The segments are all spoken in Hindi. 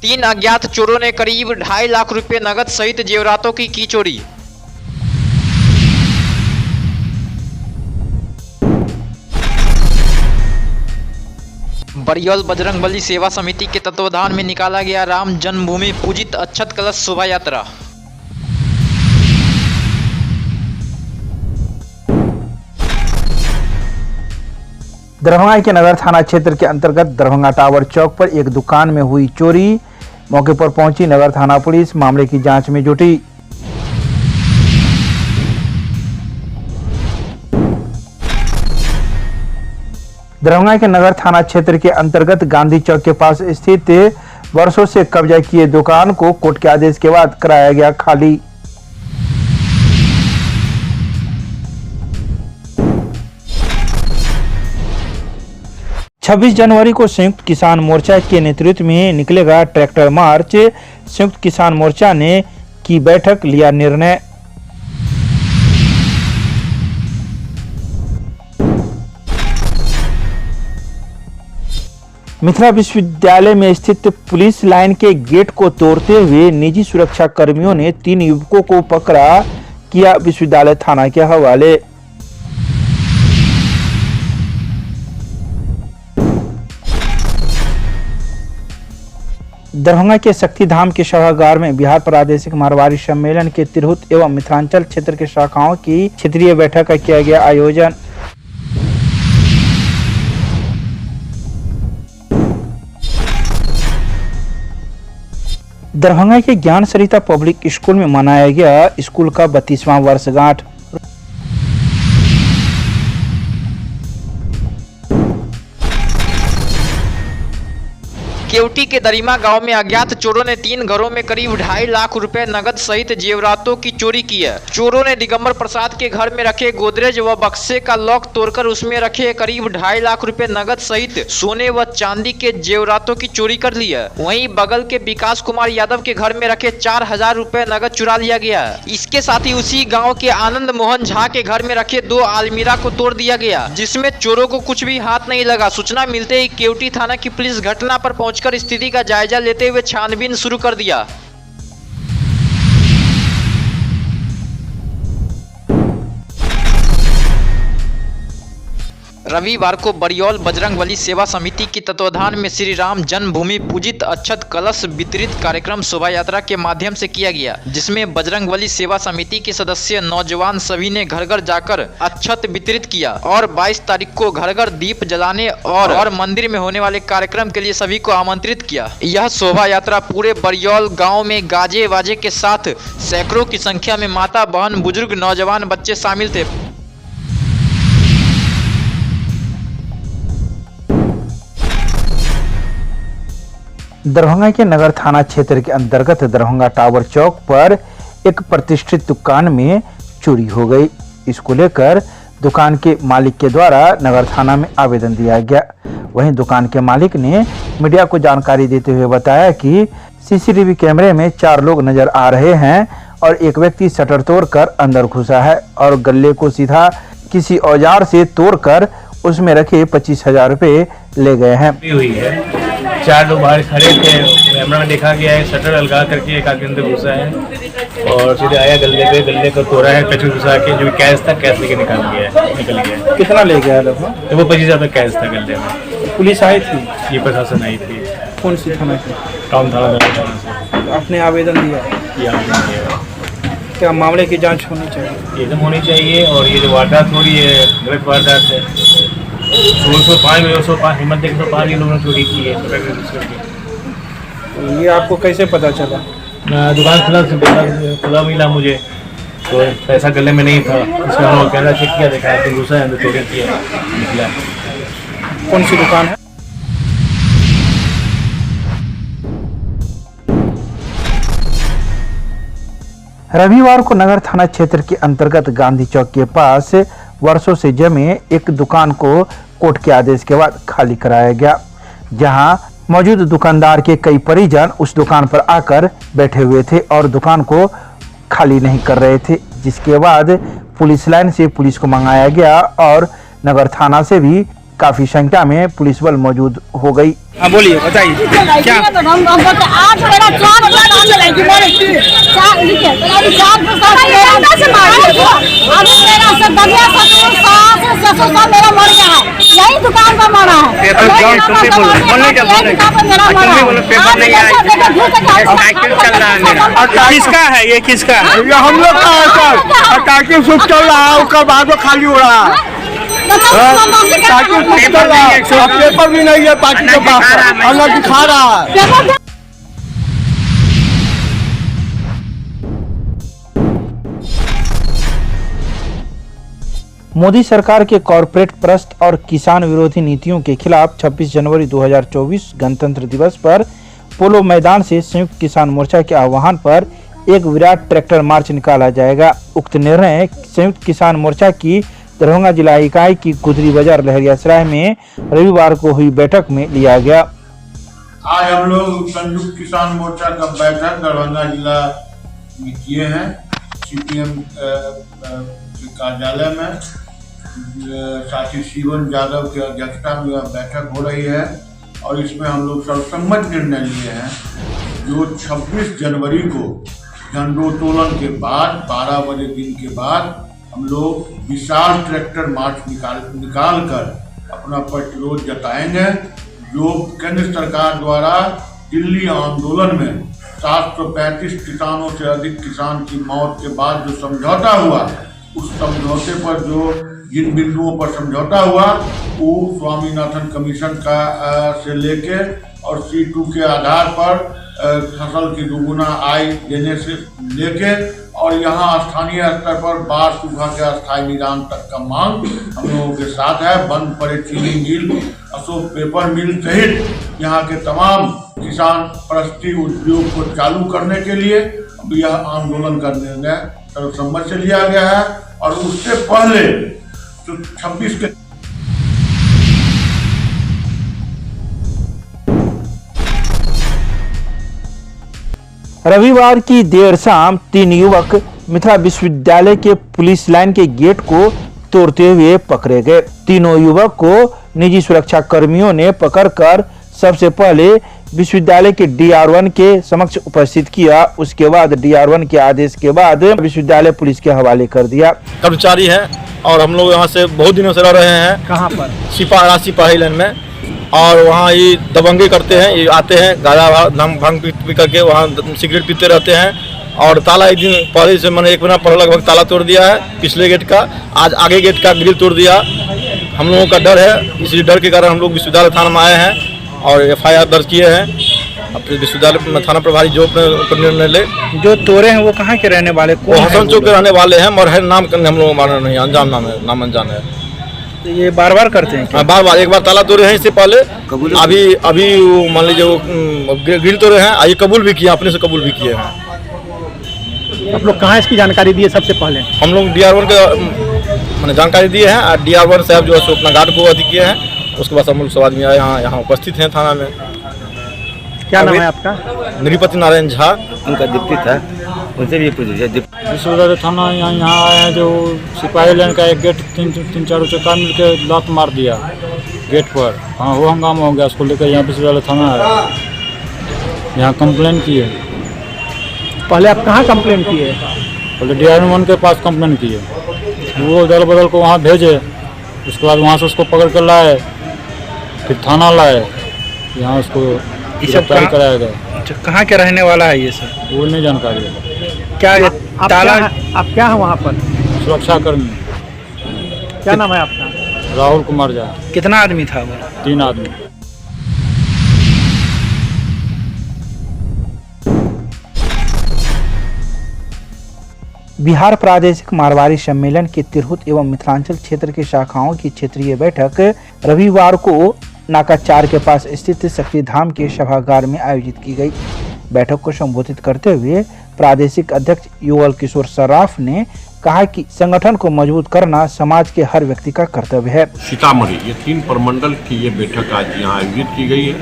तीन अज्ञात चोरों ने करीब 2.5 लाख रुपए नगद सहित जेवरातों की चोरी। बरियौल बजरंगबली सेवा समिति के तत्वाधान में निकाला गया राम जन्मभूमि पूजित अक्षत कलश शोभा यात्रा। दरभंगा के नगर थाना क्षेत्र के अंतर्गत दरभंगा टावर चौक पर एक दुकान में हुई चोरी। मौके पर पहुंची नगर थाना पुलिस मामले की जांच में जुटी। दरभंगा के नगर थाना क्षेत्र के अंतर्गत गांधी चौक के पास स्थित वर्षों से कब्जा किए दुकान को कोर्ट के आदेश के बाद कराया गया खाली। छब्बीस जनवरी को संयुक्त किसान मोर्चा के नेतृत्व में निकलेगा ट्रैक्टर मार्च। संयुक्त किसान मोर्चा ने की बैठक, लिया निर्णय। मिथिला विश्वविद्यालय में स्थित पुलिस लाइन के गेट को तोड़ते हुए निजी सुरक्षा कर्मियों ने 3 युवकों को पकड़ा, किया विश्वविद्यालय थाना के हवाले। दरभंगा के शक्तिधाम के सभागार में बिहार प्रादेशिक मारवाड़ी सम्मेलन के तिरहुत एवं मिथिलांचल क्षेत्र के शाखाओं की क्षेत्रीय बैठक का किया गया आयोजन। दरभंगा के ज्ञान सरिता पब्लिक स्कूल में मनाया गया स्कूल का 32वां वर्षगांठ। केवटी के दरिमा गांव में अज्ञात चोरों ने 3 घरों में करीब 2.5 लाख रुपए नगद सहित जेवरातों की चोरी की है। चोरों ने दिगंबर प्रसाद के घर में रखे गोदरेज व बक्से का लॉक तोड़कर उसमें रखे करीब 2.5 लाख रुपए नगद सहित सोने व चांदी के जेवरातों की चोरी कर ली है। वहीं बगल के विकास कुमार यादव के घर में रखे 4,000 रुपए नगद चुरा लिया गया है। इसके साथ ही उसी गाँव के आनंद मोहन झा के घर में रखे 2 अलमीरा को तोड़ दिया गया, जिसमें चोरों को कुछ भी हाथ नहीं लगा। सूचना मिलते ही केवटी थाना की पुलिस घटना पर पहुंच स्थिति का जायजा लेते हुए छानबीन शुरू कर दिया। रविवार को बरियौल बजरंगबली सेवा समिति के तत्वाधान में श्री राम जन्मभूमि पूजित अक्षत कलश वितरित कार्यक्रम शोभा यात्रा के माध्यम से किया गया, जिसमें बजरंगबली सेवा समिति के सदस्य नौजवान सभी ने घर घर जाकर अक्षत वितरित किया और 22 तारीख को घर घर दीप जलाने और मंदिर में होने वाले कार्यक्रम के लिए सभी को आमंत्रित किया। यह शोभा यात्रा पूरे बरियौल गाँव में गाजे बाजे के साथ सैकड़ों की संख्या में माता, बहन, बुजुर्ग, नौजवान, बच्चे शामिल थे। दरभंगा के नगर थाना क्षेत्र के अंतर्गत दरभंगा टावर चौक पर एक प्रतिष्ठित दुकान में चोरी हो गई। इसको लेकर दुकान के मालिक के द्वारा नगर थाना में आवेदन दिया गया। वहीं दुकान के मालिक ने मीडिया को जानकारी देते हुए बताया कि सीसीटीवी कैमरे में 4 लोग नजर आ रहे हैं और एक व्यक्ति शटर तोड़कर अंदर घुसा है और गल्ले को सीधा किसी औजार से तोड़कर उसमें रखे 25,000 रुपए ले गए हैं। 4 लोग बाहर खड़े थे, कैमरा में देखा गया है शटर अलगा करके एक आदमी अंदर घुसा है और सीधे आया गले को तोड़ा है, कचू घुसा के जो कैश था कैश लेके निकल गया। कितना ले गया लोग? तो वो 25,000 कैश था गले में। पुलिस आई थी? ये प्रशासन आई थी। कौन सी थाना की? टाउन थाना। आपने आवेदन दिया? क्या मामले की जांच होनी चाहिए? एकदम होनी चाहिए और ये जो वारदात हो रही है गलत वारदात है। 105 हिम्मत देख 105 ये लोगों ने चोरी की है। ये आपको कैसे पता चला? दुकान खुला मिला मुझे, तो पैसा गले में नहीं था, उसका हम कैमरा चेक किया, देखा तो घुसा है, चोरी किया, निकला। कौन सी दुकान है? रविवार को नगर थाना क्षेत्र के अंतर्गत गांधी चौक के पास वर्षों से जमे एक दुकान को कोर्ट के आदेश के बाद खाली कराया गया, जहां मौजूद दुकानदार के कई परिजन उस दुकान पर आकर बैठे हुए थे और दुकान को खाली नहीं कर रहे थे, जिसके बाद पुलिस लाइन से पुलिस को मंगाया गया और नगर थाना से भी काफी संख्या में पुलिस बल मौजूद हो गई। हाँ बोलिए, बताइए क्या? आज मेरा 4 बजे लगी बोले थी 4 लिखे अभी मेरा सब दबिया ससुर मेरा मर गया है, यही दुकान पर मरा है। किसका है ये, किसका है? हम लोग का है सर, टाइकिल सूट चल रहा है, उसका बाद में खाली हो रहा है। टाइकिल सूट चल रहा है, पेपर भी नहीं है पार्टी के पास, अलग दिखा रहा है। मोदी सरकार के कॉरपोरेट परस्त और किसान विरोधी नीतियों के खिलाफ 26 जनवरी 2024 गणतंत्र दिवस पर पोलो मैदान से संयुक्त किसान मोर्चा के आह्वान पर एक विराट ट्रैक्टर मार्च निकाला जाएगा। उक्त निर्णय संयुक्त किसान मोर्चा की दरभंगा जिला इकाई की गुदरी बाजार लहरियासराय में रविवार को हुई बैठक में लिया गया। आज हम लोग संयुक्त किसान मोर्चा का बैठक दरभंगा जिला में किए हैं, सीपीएम के कार्यालय में। साथी शिवन यादव की अध्यक्षता में बैठक हो रही है और इसमें हम लोग सर्वसम्मत निर्णय लिए हैं जो 26 जनवरी को झंडोत्तोलन के बाद 12 बजे दिन के बाद हम लोग विशाल ट्रैक्टर मार्च निकाल कर अपना प्रतिरोध जताएंगे। जो केंद्र सरकार द्वारा दिल्ली आंदोलन में 735 किसानों से अधिक किसान की मौत के बाद जो समझौता हुआ, उस समझौते पर जो जिन बिंदुओं पर समझौता हुआ वो स्वामीनाथन कमीशन का से लेके और C2 के आधार पर फसल की दुगुना आय देने से लेके और यहाँ स्थानीय स्तर पर बाढ़ सूखा के अस्थायी निदान तक का मांग हम लोगों के साथ है। बंद पड़े चीनी मिल, अशोक पेपर मिल सहित यहाँ के तमाम किसान परस्ती उद्योग को चालू करने के लिए अब यह आंदोलन का निर्णय सर्वसम्मत से लिया गया है। और उससे पहले तो 26 के रविवार की देर शाम 3 युवक मिथिला विश्वविद्यालय के पुलिस लाइन के गेट को तोड़ते हुए पकड़े गए। तीनों युवक को निजी सुरक्षा कर्मियों ने पकड़कर सबसे पहले विश्वविद्यालय के DR1 के समक्ष उपस्थित किया। उसके बाद DR1 के आदेश के बाद विश्वविद्यालय पुलिस के हवाले कर दिया। कर्मचारी है और हम लोग यहाँ से बहुत दिनों से रह रहे हैं। कहाँ पर? सिपाही लाइन में। और वहाँ ये दबंगी करते हैं, ये आते हैं गाजा भांग पी करके वहाँ सिगरेट पीते रहते हैं। और ताला एक दिन पहले से मैंने 1 महीना पहले लगभग ताला तोड़ दिया है पिछले गेट का, आज आगे गेट का ग्रिल तोड़ दिया। हम लोगों का डर है, इसी डर के कारण हम लोग विश्वविद्यालय थाना में आए हैं और FIR दर्ज किए हैं। अपने विश्वविद्यालय थाना प्रभारी जो अपने निर्णय ले। जो तोड़े हैं वो कहाँ के रहने वाले? वो हसन चौक के रहने वाले हैं, मगर नाम हम लोग मालूम नहीं, अनजान नाम है, नाम अनजान है। तो ये बार बार करते हैं? हाँ, बार एक बार ताला तोड़े हैं इससे पहले, अभी मान लीजिए वो ग्रिल तोड़े हैं, ये कबूल भी किया, अपने से कबूल भी किए हैं। आप लोग कहाँ इसकी जानकारी दिए सबसे पहले? हम लोग DR1 के मैंने जानकारी दिए हैं और DR1 साहब जो है अपना गार्ड को अधिक किए हैं। उसके बाद हम लोग सब आदमी आए यहाँ उपस्थित हैं थाना में। क्या नाम है आपका? नृपति नारायण झा उनका डिप्टी था, उनसे भी पूछिए। विश्वविद्यालय थाना यहाँ आए हैं, जो सिपाही लाइन का एक गेट 3-4 चक्का मिल के लात मार दिया गेट पर। हाँ, वो हंगामा हो गया, उसको लेकर यहाँ विश्वविद्यालय थाना है, यहाँ कंप्लेन किए। पहले आप कहाँ कंप्लेन किए? पहले DR1 के पास कंप्लेन किए, वो दल बदल को वहाँ भेजे। उसके बाद वहाँ से उसको पकड़ कर लाए, फिर थाना लाए, यहाँ उसको गिरफ्तारी कराया गया। अच्छा, कहाँ के रहने वाला है ये सर? वो नहीं जानकारी है। क्या ताला? आप क्या है वहाँ पर? सुरक्षा कर्मी। क्या नाम है आपका? राहुल कुमार झा। कितना आदमी था वो? 3 आदमी। बिहार प्रादेशिक मारवाड़ी सम्मेलन के तिरहुत एवं मिथिलांचल क्षेत्र की शाखाओं की क्षेत्रीय बैठक रविवार को नाका 4 के पास स्थित शक्ति धाम के सभागार में आयोजित की गई। बैठक को संबोधित करते हुए प्रादेशिक अध्यक्ष युगल किशोर सराफ ने कहा कि संगठन को मजबूत करना समाज के हर व्यक्ति का कर्तव्य है। सीतामढ़ी ये 3 प्रमंडल की ये बैठक आज यहाँ आयोजित की गई है,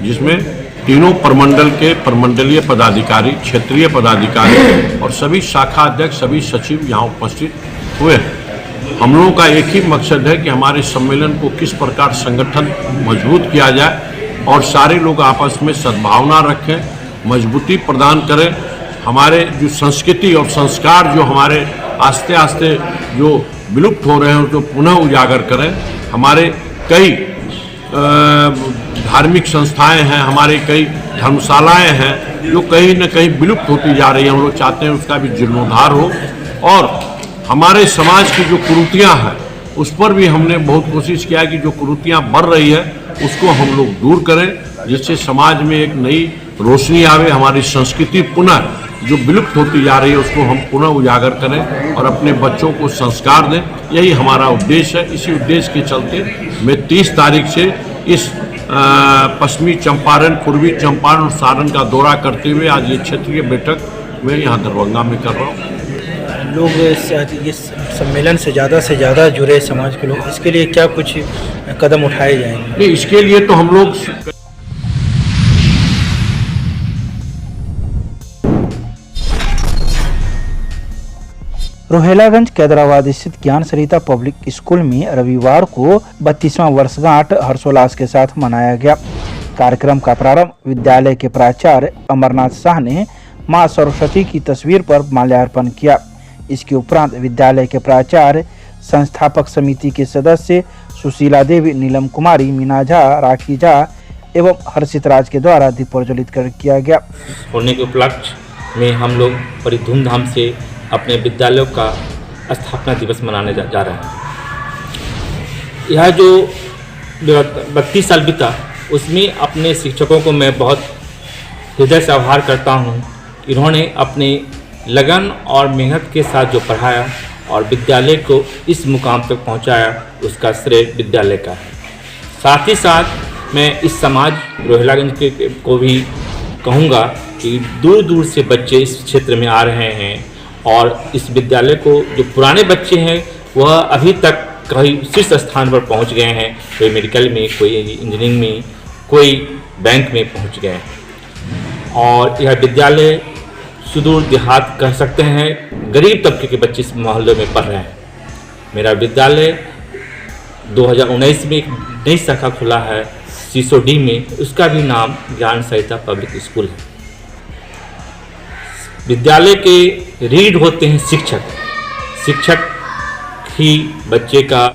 जिसमें तीनों प्रमंडल के प्रमंडलीय पदाधिकारी, क्षेत्रीय पदाधिकारी और सभी शाखा अध्यक्ष, सभी सचिव यहाँ उपस्थित हुए हैं। हम लोगों का एक ही मकसद है कि हमारे सम्मेलन को किस प्रकार संगठन मजबूत किया जाए और सारे लोग आपस में सद्भावना रखें, मजबूती प्रदान करें। हमारे जो संस्कृति और संस्कार जो हमारे आस्ते आस्ते जो विलुप्त हो रहे हैं उसको पुनः उजागर करें। हमारे कई धार्मिक संस्थाएं हैं, हमारे कई धर्मशालाएं हैं जो कहीं न कहीं विलुप्त होती जा रही हैं। हम लोग चाहते हैं उसका भी जीर्णोद्धार हो और हमारे समाज की जो कुरीतियां हैं उस पर भी हमने बहुत कोशिश किया कि जो कुरीतियां बढ़ रही है उसको हम लोग दूर करें, जिससे समाज में एक नई रोशनी आवे, हमारी संस्कृति पुनः जो विलुप्त होती जा रही है उसको हम पुनः उजागर करें और अपने बच्चों को संस्कार दें। यही हमारा उद्देश्य है। इसी उद्देश्य के चलते मैं 30 तारीख से इस पश्चिमी चंपारण, पूर्वी चंपारण और सारण का दौरा करते हुए आज ये क्षेत्रीय बैठक मैं यहाँ दरभंगा में कर रहा हूँ। लोग इस सम्मेलन से ज़्यादा जुड़े समाज के लोग, इसके लिए क्या कुछ कदम उठाए जाएंगे? इसके लिए तो हम लोग रोहेलागंज कैदराबाद स्थित ज्ञान सरिता पब्लिक स्कूल में रविवार को 32वां वर्षगांठ हर्षोल्लास के साथ मनाया गया। कार्यक्रम का प्रारंभ विद्यालय के प्राचार्य अमरनाथ शाह ने मां सरस्वती की तस्वीर पर माल्यार्पण किया। इसके उपरांत विद्यालय के प्राचार्य, संस्थापक समिति के सदस्य सुशीला देवी, नीलम कुमारी, मीना झा, राखी झा एवं हर्षित राज के द्वारा दीप प्रज्वलित कर किया गया। होने के उपलक्ष्य में हम लोग बड़ी धूमधाम से अपने विद्यालयों का स्थापना दिवस मनाने जा रहे हैं। यह जो 32 साल बीता उसमें अपने शिक्षकों को मैं बहुत हृदय से आभार करता हूँ। इन्होंने अपने लगन और मेहनत के साथ जो पढ़ाया और विद्यालय को इस मुकाम तक पहुँचाया, उसका श्रेय विद्यालय का है। साथ ही साथ मैं इस समाज रोहिलागंज के को भी कहूँगा कि दूर दूर से बच्चे इस क्षेत्र में आ रहे हैं और इस विद्यालय को जो पुराने बच्चे हैं वह अभी तक कहीं शीर्ष स्थान पर पहुंच गए हैं। कोई मेडिकल में, कोई इंजीनियरिंग में, कोई बैंक में पहुंच गए हैं। और यह विद्यालय सुदूर देहात कह सकते हैं, गरीब तबके के बच्चे इस मोहल्ले में पढ़ रहे हैं। मेरा विद्यालय 2019 में एक नई शाखा खुला है सीसोडी में, उसका भी नाम ज्ञान सरिता पब्लिक स्कूल है। विद्यालय के रीढ़ होते हैं शिक्षक। शिक्षक ही बच्चे का